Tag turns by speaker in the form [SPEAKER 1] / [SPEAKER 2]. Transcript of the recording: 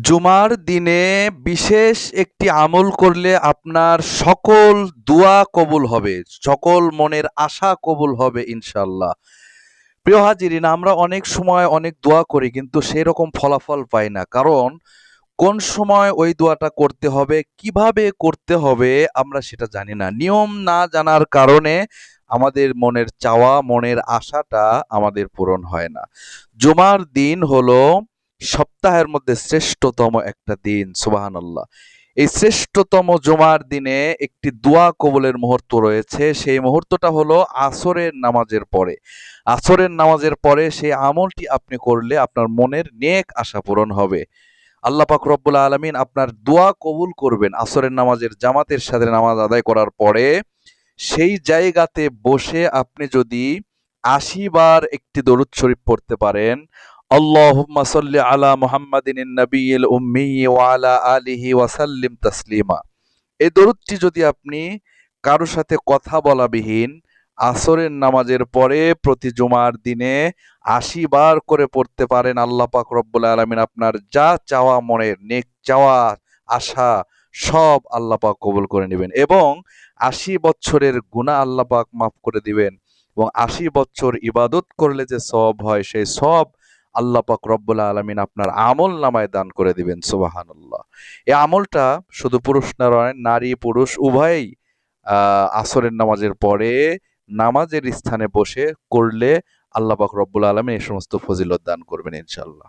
[SPEAKER 1] জুমার দিনে বিশেষ একটি আমল করলে আপনার সকল দোয়া কবুল হবে, সকল মনের আশা কবুল হবে ইনশাআল্লাহ। প্রিয় হাজিরিন, আমরা অনেক সময় অনেক দোয়া করি কিন্তু সেরকম ফলাফল পাই না। কারণ কোন সময় ওই দোয়াটা করতে হবে, কিভাবে করতে হবে আমরা সেটা জানি না। নিয়ম না জানার কারণে আমাদের মনের চাওয়া, মনের আশাটা আমাদের পূরণ হয় না। জুমার দিন হলো সপ্তাহের মধ্যে শ্রেষ্ঠতম একটা দিন, সুবহানাল্লাহ। এই শ্রেষ্ঠতম জুমার দিনে একটি দোয়া কবুলের মুহূর্ত রয়েছে। সেই মুহূর্তটা হলো আসরের নামাজের পরে। আসরের নামাজের পরে সেই আমলটি আপনি করলে আপনার মনের নেক আশা পূরণ হবে। আল্লাহ পাক রব্বুল আলামিন আপনার দোয়া কবুল করবেন। আসরের নামাজের জামাতের সাথে নামাজ আদায় করার পরে সেই জায়গাতে বসে আপনি যদি ৮০ বার একটি দরুদ শরীফ পড়তে পারেন, আল্লাহুম্মা সাল্লি আলা মুহাম্মাদিন নবিয়্যিল উম্মি ওয়া আলা আলিহি ওয়া সাল্লিম তাসলিমা। এই দরুদটি যদি আপনি কারো সাথে কথা বলাবিহীন আসরের নামাজের পরে প্রতি জুমার দিনে ৮০ বার করে পড়তে পারেন, আল্লাহ পাক রব্বুল আলামিন আপনার যা চাওয়া, মনের নেক চাওয়া, আশা সব আল্লাহ পাক কবুল করে নেবেন এবং ৮০ বছরের গুনাহ আল্লাহ পাক মাফ করে দিবেন এবং ৮০ বছর ইবাদত করলে যে সওয়াব হয় সেই সওয়াব আল্লাহ পাক রব্বুল আলামিন আপনার আমলনামায় দান করে দিবেন। সুবহানাল্লাহ। এই আমলটা শুধু পুরুষ নয়, নারী পুরুষ উভয়েই আসরের নামাজের পরে নামাজের স্থানে বসে করলে আল্লাহ পাক রব্বুল আলামিন এই সমস্ত ফজিলত দান করবেন ইনশাআল্লাহ।